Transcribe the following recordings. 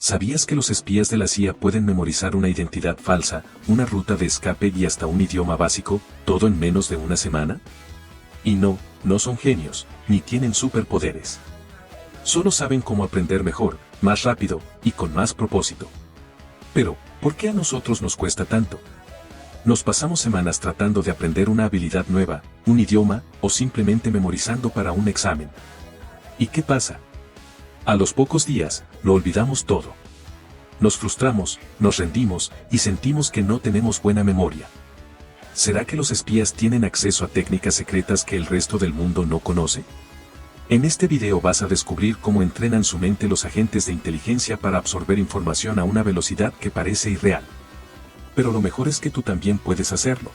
¿Sabías que los espías de la CIA pueden memorizar una identidad falsa, una ruta de escape y hasta un idioma básico, todo en menos de una semana? Y no son genios, ni tienen superpoderes. Solo saben cómo aprender mejor, más rápido, y con más propósito. Pero, ¿por qué a nosotros nos cuesta tanto? Nos pasamos semanas tratando de aprender una habilidad nueva, un idioma, o simplemente memorizando para un examen. ¿Y qué pasa? A los pocos días, lo olvidamos todo. Nos frustramos, nos rendimos, y sentimos que no tenemos buena memoria. ¿Será que los espías tienen acceso a técnicas secretas que el resto del mundo no conoce? En este video vas a descubrir cómo entrenan su mente los agentes de inteligencia para absorber información a una velocidad que parece irreal. Pero lo mejor es que tú también puedes hacerlo.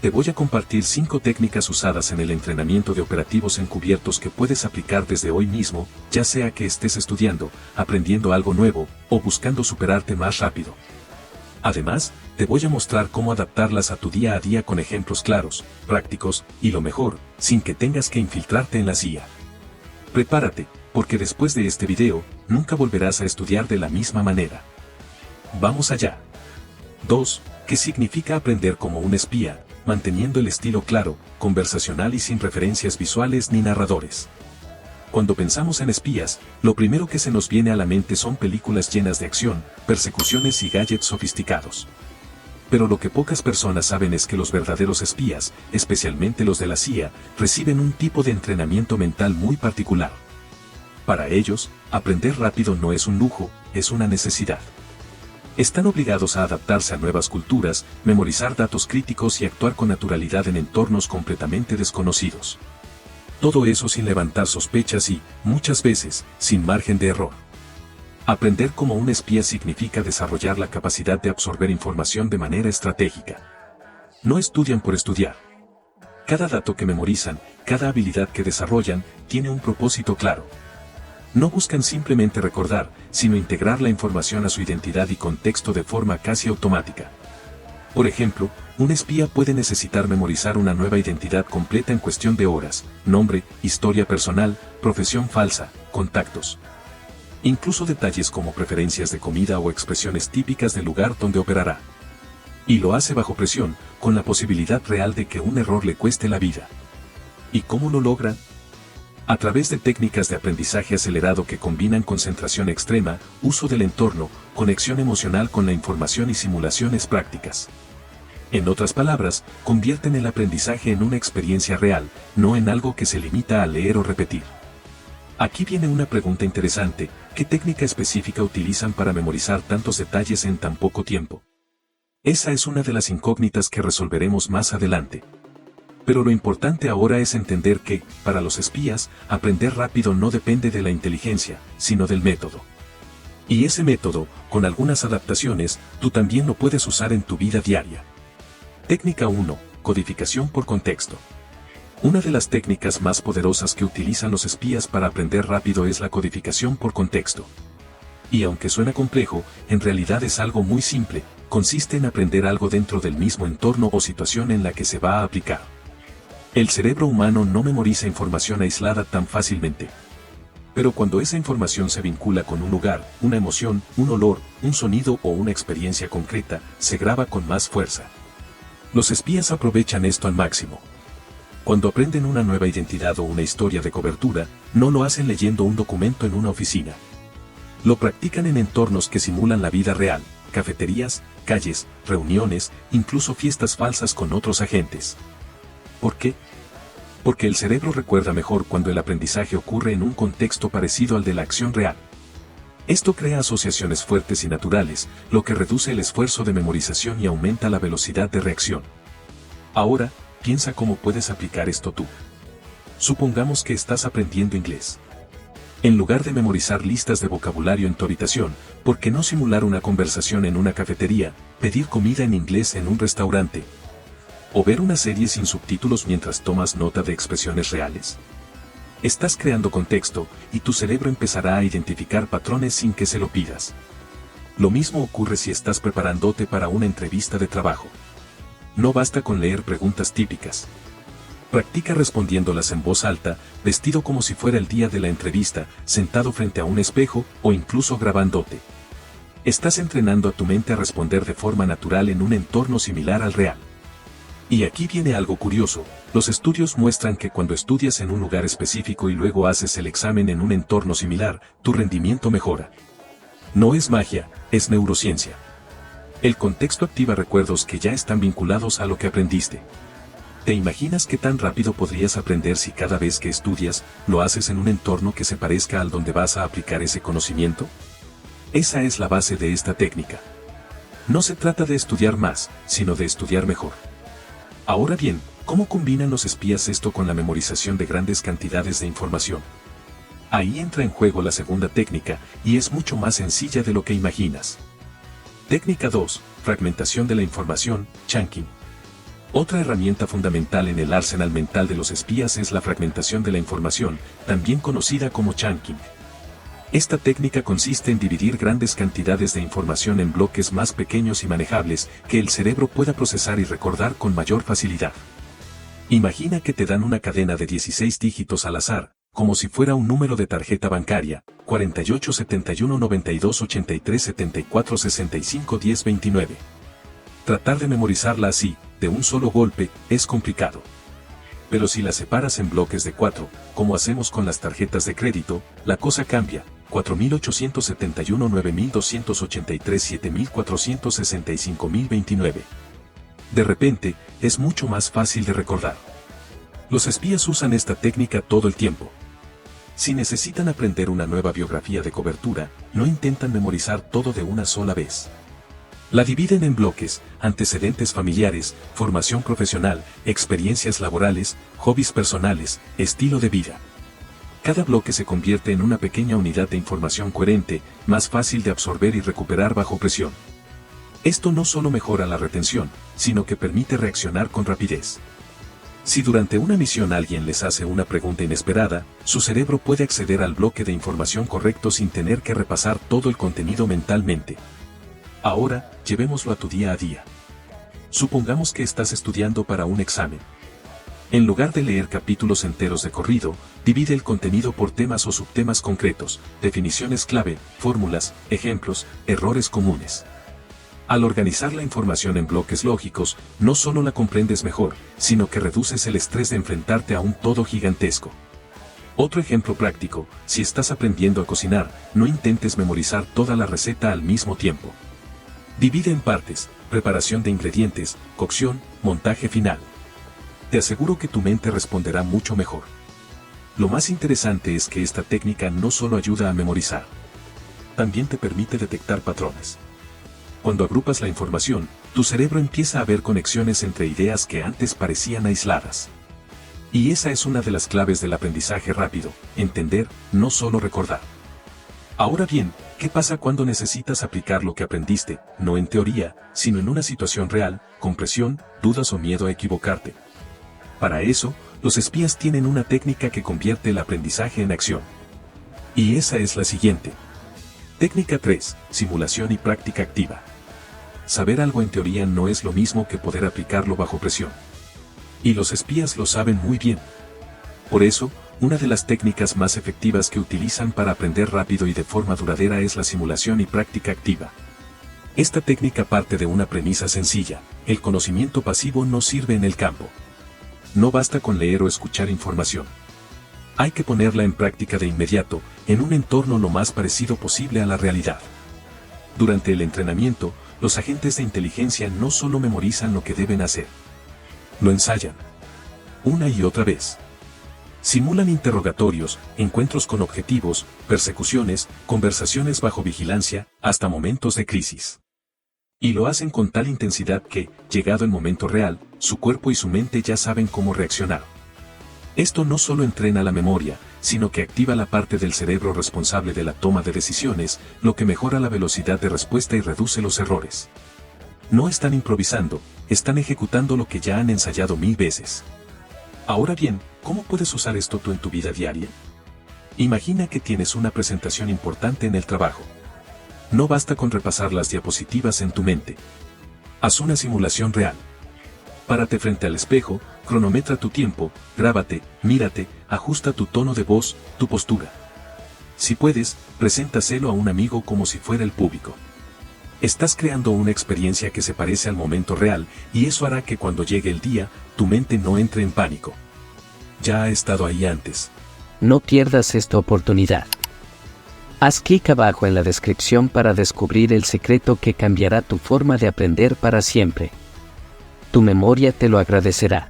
Te voy a compartir 5 técnicas usadas en el entrenamiento de operativos encubiertos que puedes aplicar desde hoy mismo, ya sea que estés estudiando, aprendiendo algo nuevo, o buscando superarte más rápido. Además, te voy a mostrar cómo adaptarlas a tu día a día con ejemplos claros, prácticos, y lo mejor, sin que tengas que infiltrarte en la CIA. Prepárate, porque después de este video, nunca volverás a estudiar de la misma manera. Vamos allá. 2. ¿Qué significa aprender como un espía, manteniendo el estilo claro, conversacional y sin referencias visuales ni narradores? Cuando pensamos en espías, lo primero que se nos viene a la mente son películas llenas de acción, persecuciones y gadgets sofisticados. Pero lo que pocas personas saben es que los verdaderos espías, especialmente los de la CIA, reciben un tipo de entrenamiento mental muy particular. Para ellos, aprender rápido no es un lujo, es una necesidad. Están obligados a adaptarse a nuevas culturas, memorizar datos críticos y actuar con naturalidad en entornos completamente desconocidos. Todo eso sin levantar sospechas y, muchas veces, sin margen de error. Aprender como un espía significa desarrollar la capacidad de absorber información de manera estratégica. No estudian por estudiar. Cada dato que memorizan, cada habilidad que desarrollan, tiene un propósito claro. No buscan simplemente recordar, sino integrar la información a su identidad y contexto de forma casi automática. Por ejemplo, un espía puede necesitar memorizar una nueva identidad completa en cuestión de horas, nombre, historia personal, profesión falsa, contactos. Incluso detalles como preferencias de comida o expresiones típicas del lugar donde operará. Y lo hace bajo presión, con la posibilidad real de que un error le cueste la vida. ¿Y cómo lo logra? A través de técnicas de aprendizaje acelerado que combinan concentración extrema, uso del entorno, conexión emocional con la información y simulaciones prácticas. En otras palabras, convierten el aprendizaje en una experiencia real, no en algo que se limita a leer o repetir. Aquí viene una pregunta interesante: ¿qué técnica específica utilizan para memorizar tantos detalles en tan poco tiempo? Esa es una de las incógnitas que resolveremos más adelante. Pero lo importante ahora es entender que, para los espías, aprender rápido no depende de la inteligencia, sino del método. Y ese método, con algunas adaptaciones, tú también lo puedes usar en tu vida diaria. Técnica 1. Codificación por contexto. Una de las técnicas más poderosas que utilizan los espías para aprender rápido es la codificación por contexto. Y aunque suena complejo, en realidad es algo muy simple, consiste en aprender algo dentro del mismo entorno o situación en la que se va a aplicar. El cerebro humano no memoriza información aislada tan fácilmente. Pero cuando esa información se vincula con un lugar, una emoción, un olor, un sonido o una experiencia concreta, se graba con más fuerza. Los espías aprovechan esto al máximo. Cuando aprenden una nueva identidad o una historia de cobertura, no lo hacen leyendo un documento en una oficina. Lo practican en entornos que simulan la vida real, cafeterías, calles, reuniones, incluso fiestas falsas con otros agentes. ¿Por qué? Porque el cerebro recuerda mejor cuando el aprendizaje ocurre en un contexto parecido al de la acción real. Esto crea asociaciones fuertes y naturales, lo que reduce el esfuerzo de memorización y aumenta la velocidad de reacción. Ahora, piensa cómo puedes aplicar esto tú. Supongamos que estás aprendiendo inglés. En lugar de memorizar listas de vocabulario en tu habitación, ¿por qué no simular una conversación en una cafetería, pedir comida en inglés en un restaurante? ¿O ver una serie sin subtítulos mientras tomas nota de expresiones reales? Estás creando contexto, y tu cerebro empezará a identificar patrones sin que se lo pidas. Lo mismo ocurre si estás preparándote para una entrevista de trabajo. No basta con leer preguntas típicas. Practica respondiéndolas en voz alta, vestido como si fuera el día de la entrevista, sentado frente a un espejo o incluso grabándote. Estás entrenando a tu mente a responder de forma natural en un entorno similar al real. Y aquí viene algo curioso, los estudios muestran que cuando estudias en un lugar específico y luego haces el examen en un entorno similar, tu rendimiento mejora. No es magia, es neurociencia. El contexto activa recuerdos que ya están vinculados a lo que aprendiste. ¿Te imaginas qué tan rápido podrías aprender si cada vez que estudias, lo haces en un entorno que se parezca al donde vas a aplicar ese conocimiento? Esa es la base de esta técnica. No se trata de estudiar más, sino de estudiar mejor. Ahora bien, ¿cómo combinan los espías esto con la memorización de grandes cantidades de información? Ahí entra en juego la segunda técnica, y es mucho más sencilla de lo que imaginas. Técnica 2, fragmentación de la información, chunking. Otra herramienta fundamental en el arsenal mental de los espías es la fragmentación de la información, también conocida como chunking. Esta técnica consiste en dividir grandes cantidades de información en bloques más pequeños y manejables que el cerebro pueda procesar y recordar con mayor facilidad. Imagina que te dan una cadena de 16 dígitos al azar, como si fuera un número de tarjeta bancaria, 48 71 92 83 74 65 10 29. Tratar de memorizarla así, de un solo golpe, es complicado. Pero si la separas en bloques de 4, como hacemos con las tarjetas de crédito, la cosa cambia. 4871 9283 7465 1029. De repente, es mucho más fácil de recordar. Los espías usan esta técnica todo el tiempo. Si necesitan aprender una nueva biografía de cobertura, no intentan memorizar todo de una sola vez. La dividen en bloques, antecedentes familiares, formación profesional, experiencias laborales, hobbies personales, estilo de vida. Cada bloque se convierte en una pequeña unidad de información coherente, más fácil de absorber y recuperar bajo presión. Esto no solo mejora la retención, sino que permite reaccionar con rapidez. Si durante una misión alguien les hace una pregunta inesperada, su cerebro puede acceder al bloque de información correcto sin tener que repasar todo el contenido mentalmente. Ahora, llevémoslo a tu día a día. Supongamos que estás estudiando para un examen. En lugar de leer capítulos enteros de corrido, divide el contenido por temas o subtemas concretos, definiciones clave, fórmulas, ejemplos, errores comunes. Al organizar la información en bloques lógicos, no solo la comprendes mejor, sino que reduces el estrés de enfrentarte a un todo gigantesco. Otro ejemplo práctico, si estás aprendiendo a cocinar, no intentes memorizar toda la receta al mismo tiempo. Divide en partes, preparación de ingredientes, cocción, montaje final. Te aseguro que tu mente responderá mucho mejor. Lo más interesante es que esta técnica no solo ayuda a memorizar, también te permite detectar patrones. Cuando agrupas la información, tu cerebro empieza a ver conexiones entre ideas que antes parecían aisladas. Y esa es una de las claves del aprendizaje rápido, entender, no solo recordar. Ahora bien, ¿qué pasa cuando necesitas aplicar lo que aprendiste, no en teoría, sino en una situación real, con presión, dudas o miedo a equivocarte? Para eso, los espías tienen una técnica que convierte el aprendizaje en acción. Y esa es la siguiente. Técnica 3, simulación y práctica activa. Saber algo en teoría no es lo mismo que poder aplicarlo bajo presión. Y los espías lo saben muy bien. Por eso, una de las técnicas más efectivas que utilizan para aprender rápido y de forma duradera es la simulación y práctica activa. Esta técnica parte de una premisa sencilla: el conocimiento pasivo no sirve en el campo. No basta con leer o escuchar información. Hay que ponerla en práctica de inmediato, en un entorno lo más parecido posible a la realidad. Durante el entrenamiento, los agentes de inteligencia no solo memorizan lo que deben hacer. Lo ensayan. Una y otra vez. Simulan interrogatorios, encuentros con objetivos, persecuciones, conversaciones bajo vigilancia, hasta momentos de crisis. Y lo hacen con tal intensidad que, llegado el momento real, su cuerpo y su mente ya saben cómo reaccionar. Esto no solo entrena la memoria, sino que activa la parte del cerebro responsable de la toma de decisiones, lo que mejora la velocidad de respuesta y reduce los errores. No están improvisando, están ejecutando lo que ya han ensayado 1000 veces. Ahora bien, ¿cómo puedes usar esto tú en tu vida diaria? Imagina que tienes una presentación importante en el trabajo. No basta con repasar las diapositivas en tu mente. Haz una simulación real. Párate frente al espejo, Cronometra tu tiempo, grábate, mírate, ajusta tu tono de voz, tu postura. Si puedes, preséntaselo a un amigo como si fuera el público. Estás creando una experiencia que se parece al momento real, y eso hará que cuando llegue el día, tu mente no entre en pánico. Ya ha estado ahí antes. No pierdas esta oportunidad. Haz clic abajo en la descripción para descubrir el secreto que cambiará tu forma de aprender para siempre. Tu memoria te lo agradecerá.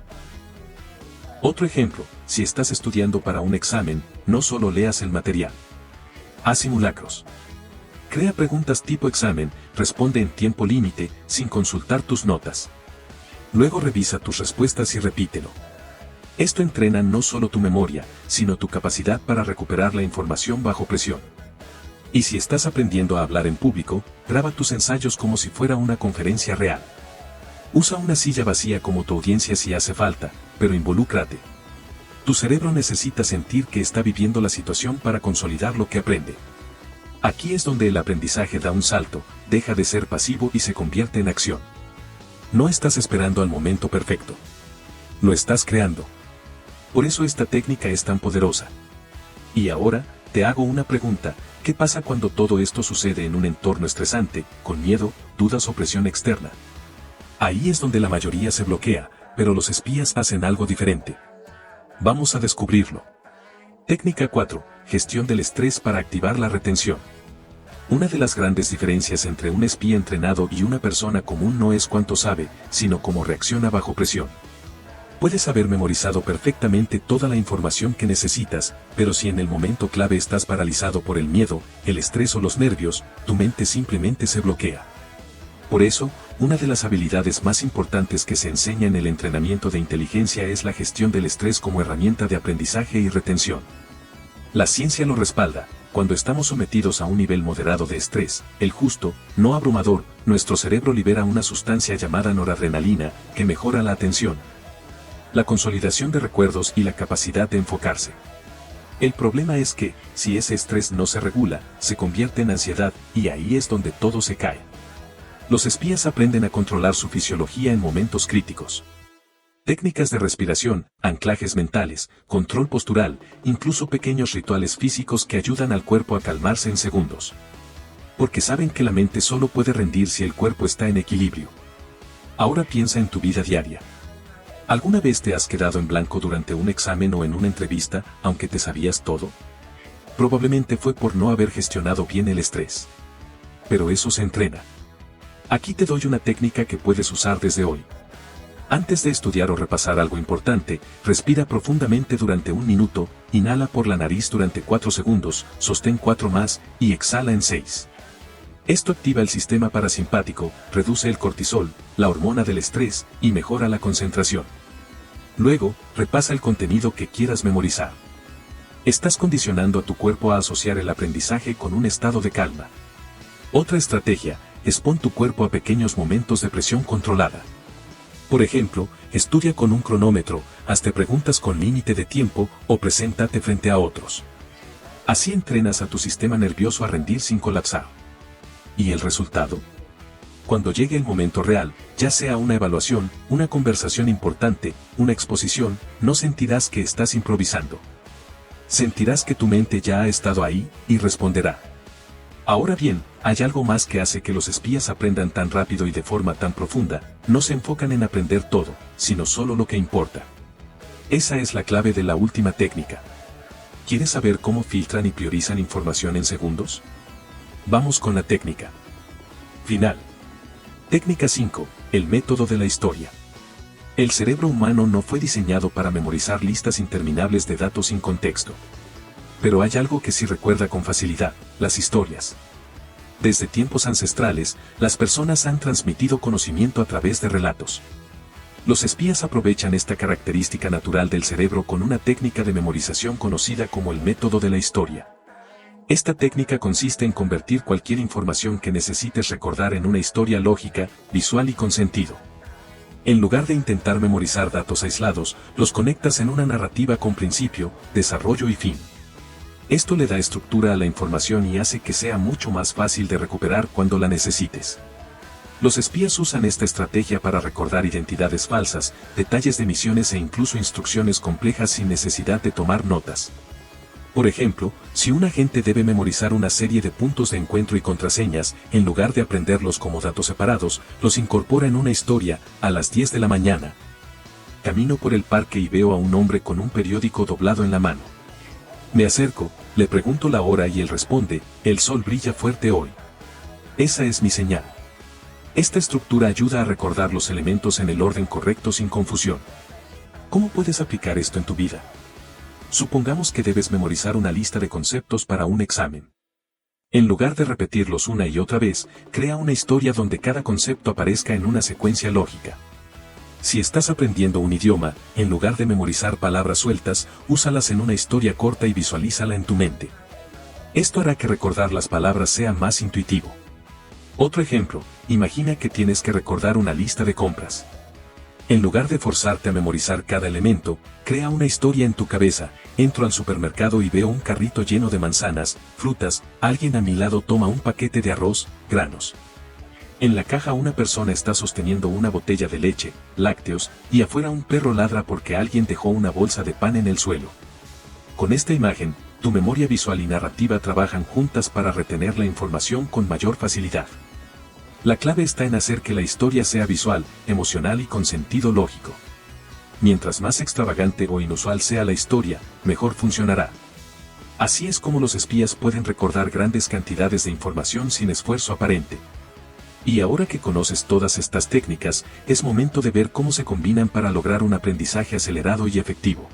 Otro ejemplo, si estás estudiando para un examen, no solo leas el material. Haz simulacros. Crea preguntas tipo examen, responde en tiempo límite, sin consultar tus notas. Luego revisa tus respuestas y repítelo. Esto entrena no solo tu memoria, sino tu capacidad para recuperar la información bajo presión. Y si estás aprendiendo a hablar en público, graba tus ensayos como si fuera una conferencia real. Usa una silla vacía como tu audiencia si hace falta, pero involúcrate. Tu cerebro necesita sentir que está viviendo la situación para consolidar lo que aprende. Aquí es donde el aprendizaje da un salto, deja de ser pasivo y se convierte en acción. No estás esperando al momento perfecto. Lo estás creando. Por eso esta técnica es tan poderosa. Y ahora, te hago una pregunta: ¿qué pasa cuando todo esto sucede en un entorno estresante, con miedo, dudas o presión externa? Ahí es donde la mayoría se bloquea, pero los espías hacen algo diferente. Vamos a descubrirlo. Técnica 4. Gestión del estrés para activar la retención. Una de las grandes diferencias entre un espía entrenado y una persona común no es cuánto sabe, sino cómo reacciona bajo presión. Puedes haber memorizado perfectamente toda la información que necesitas, pero si en el momento clave estás paralizado por el miedo, el estrés o los nervios, tu mente simplemente se bloquea. Por eso, una de las habilidades más importantes que se enseña en el entrenamiento de inteligencia es la gestión del estrés como herramienta de aprendizaje y retención. La ciencia lo respalda. Cuando estamos sometidos a un nivel moderado de estrés, el justo, no abrumador, nuestro cerebro libera una sustancia llamada noradrenalina, que mejora la atención, la consolidación de recuerdos y la capacidad de enfocarse. El problema es que, si ese estrés no se regula, se convierte en ansiedad, y ahí es donde todo se cae. Los espías aprenden a controlar su fisiología en momentos críticos. Técnicas de respiración, anclajes mentales, control postural, incluso pequeños rituales físicos que ayudan al cuerpo a calmarse en segundos. Porque saben que la mente solo puede rendir si el cuerpo está en equilibrio. Ahora piensa en tu vida diaria. ¿Alguna vez te has quedado en blanco durante un examen o en una entrevista, aunque te sabías todo? Probablemente fue por no haber gestionado bien el estrés. Pero eso se entrena. Aquí te doy una técnica que puedes usar desde hoy. Antes de estudiar o repasar algo importante, respira profundamente durante 1 minuto, inhala por la nariz durante 4 segundos, sostén 4 más, y exhala en 6. Esto activa el sistema parasimpático, reduce el cortisol, la hormona del estrés, y mejora la concentración. Luego, repasa el contenido que quieras memorizar. Estás condicionando a tu cuerpo a asociar el aprendizaje con un estado de calma. Otra estrategia: expon tu cuerpo a pequeños momentos de presión controlada. Por ejemplo, estudia con un cronómetro, hazte preguntas con límite de tiempo, o preséntate frente a otros. Así entrenas a tu sistema nervioso a rendir sin colapsar. ¿Y el resultado? Cuando llegue el momento real, ya sea una evaluación, una conversación importante, una exposición, no sentirás que estás improvisando. Sentirás que tu mente ya ha estado ahí, y responderá. Ahora bien, hay algo más que hace que los espías aprendan tan rápido y de forma tan profunda: no se enfocan en aprender todo, sino solo lo que importa. Esa es la clave de la última técnica. ¿Quieres saber cómo filtran y priorizan información en segundos? Vamos con la técnica final. Técnica 5. El método de la historia. El cerebro humano no fue diseñado para memorizar listas interminables de datos sin contexto. Pero hay algo que sí recuerda con facilidad: las historias. Desde tiempos ancestrales, las personas han transmitido conocimiento a través de relatos. Los espías aprovechan esta característica natural del cerebro con una técnica de memorización conocida como el método de la historia. Esta técnica consiste en convertir cualquier información que necesites recordar en una historia lógica, visual y con sentido. En lugar de intentar memorizar datos aislados, los conectas en una narrativa con principio, desarrollo y fin. Esto le da estructura a la información y hace que sea mucho más fácil de recuperar cuando la necesites. Los espías usan esta estrategia para recordar identidades falsas, detalles de misiones e incluso instrucciones complejas sin necesidad de tomar notas. Por ejemplo, si un agente debe memorizar una serie de puntos de encuentro y contraseñas, en lugar de aprenderlos como datos separados, los incorpora en una historia. A las 10 de la mañana. Camino por el parque y veo a un hombre con un periódico doblado en la mano. Me acerco, le pregunto la hora y él responde, el sol brilla fuerte hoy. Esa es mi señal. Esta estructura ayuda a recordar los elementos en el orden correcto sin confusión. ¿Cómo puedes aplicar esto en tu vida? Supongamos que debes memorizar una lista de conceptos para un examen. En lugar de repetirlos una y otra vez, crea una historia donde cada concepto aparezca en una secuencia lógica. Si estás aprendiendo un idioma, en lugar de memorizar palabras sueltas, úsalas en una historia corta y visualízala en tu mente. Esto hará que recordar las palabras sea más intuitivo. Otro ejemplo, imagina que tienes que recordar una lista de compras. En lugar de forzarte a memorizar cada elemento, crea una historia en tu cabeza. Entro al supermercado y veo un carrito lleno de manzanas, frutas, alguien a mi lado toma un paquete de arroz, granos. En la caja una persona está sosteniendo una botella de leche, lácteos, y afuera un perro ladra porque alguien dejó una bolsa de pan en el suelo. Con esta imagen, tu memoria visual y narrativa trabajan juntas para retener la información con mayor facilidad. La clave está en hacer que la historia sea visual, emocional y con sentido lógico. Mientras más extravagante o inusual sea la historia, mejor funcionará. Así es como los espías pueden recordar grandes cantidades de información sin esfuerzo aparente. Y ahora que conoces todas estas técnicas, es momento de ver cómo se combinan para lograr un aprendizaje acelerado y efectivo.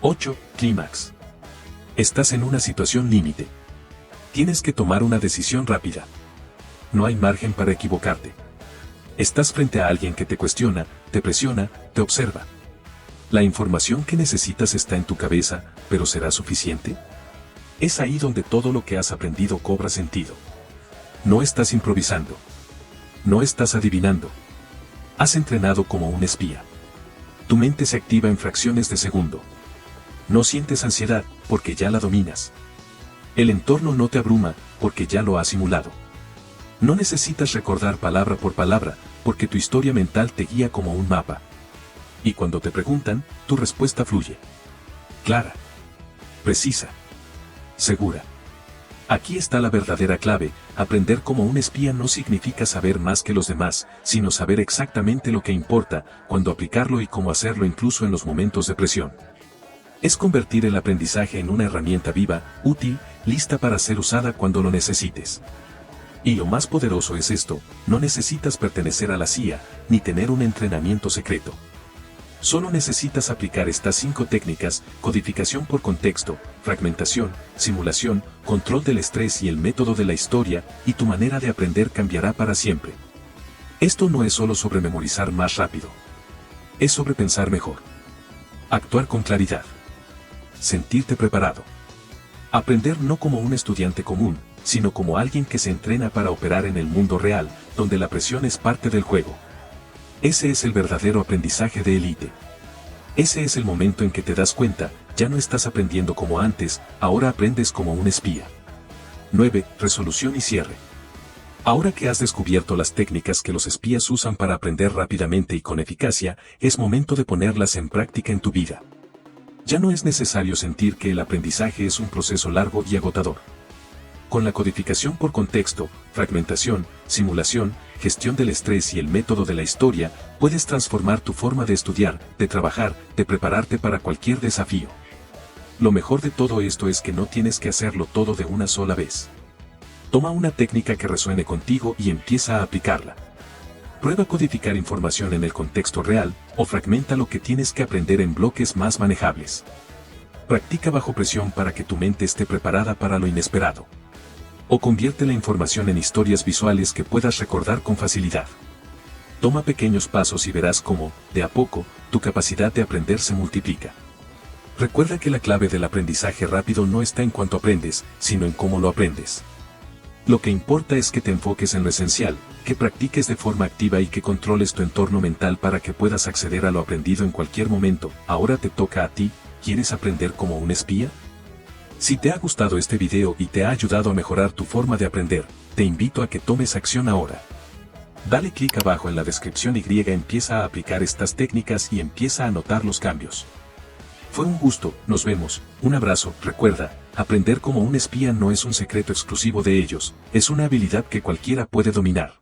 8. Clímax. Estás en una situación límite. Tienes que tomar una decisión rápida. No hay margen para equivocarte. Estás frente a alguien que te cuestiona, te presiona, te observa. La información que necesitas está en tu cabeza, pero ¿será suficiente? Es ahí donde todo lo que has aprendido cobra sentido. No estás improvisando. No estás adivinando. Has entrenado como un espía. Tu mente se activa en fracciones de segundo. No sientes ansiedad, porque ya la dominas. El entorno no te abruma, porque ya lo has simulado. No necesitas recordar palabra por palabra, porque tu historia mental te guía como un mapa. Y cuando te preguntan, tu respuesta fluye. Clara. Precisa. Segura. Aquí está la verdadera clave. Aprender como un espía no significa saber más que los demás, sino saber exactamente lo que importa, cuándo aplicarlo y cómo hacerlo incluso en los momentos de presión. Es convertir el aprendizaje en una herramienta viva, útil, lista para ser usada cuando lo necesites. Y lo más poderoso es esto, no necesitas pertenecer a la CIA, ni tener un entrenamiento secreto. Solo necesitas aplicar estas 5 técnicas: codificación por contexto, fragmentación, simulación, control del estrés y el método de la historia, y tu manera de aprender cambiará para siempre. Esto no es solo sobre memorizar más rápido. Es sobre pensar mejor. Actuar con claridad. Sentirte preparado. Aprender no como un estudiante común, sino como alguien que se entrena para operar en el mundo real, donde la presión es parte del juego. Ese es el verdadero aprendizaje de élite. Ese es el momento en que te das cuenta, ya no estás aprendiendo como antes, ahora aprendes como un espía. 9. Resolución y cierre. Ahora que has descubierto las técnicas que los espías usan para aprender rápidamente y con eficacia, es momento de ponerlas en práctica en tu vida. Ya no es necesario sentir que el aprendizaje es un proceso largo y agotador. Con la codificación por contexto, fragmentación, simulación, gestión del estrés y el método de la historia, puedes transformar tu forma de estudiar, de trabajar, de prepararte para cualquier desafío. Lo mejor de todo esto es que no tienes que hacerlo todo de una sola vez. Toma una técnica que resuene contigo y empieza a aplicarla. Prueba codificar información en el contexto real, o fragmenta lo que tienes que aprender en bloques más manejables. Practica bajo presión para que tu mente esté preparada para lo inesperado. O convierte la información en historias visuales que puedas recordar con facilidad. Toma pequeños pasos y verás cómo, de a poco, tu capacidad de aprender se multiplica. Recuerda que la clave del aprendizaje rápido no está en cuánto aprendes, sino en cómo lo aprendes. Lo que importa es que te enfoques en lo esencial, que practiques de forma activa y que controles tu entorno mental para que puedas acceder a lo aprendido en cualquier momento. Ahora te toca a ti. ¿Quieres aprender como un espía? Si te ha gustado este video y te ha ayudado a mejorar tu forma de aprender, te invito a que tomes acción ahora. Dale clic abajo en la descripción y empieza a aplicar estas técnicas y empieza a notar los cambios. Fue un gusto, nos vemos, un abrazo. Recuerda, aprender como un espía no es un secreto exclusivo de ellos, es una habilidad que cualquiera puede dominar.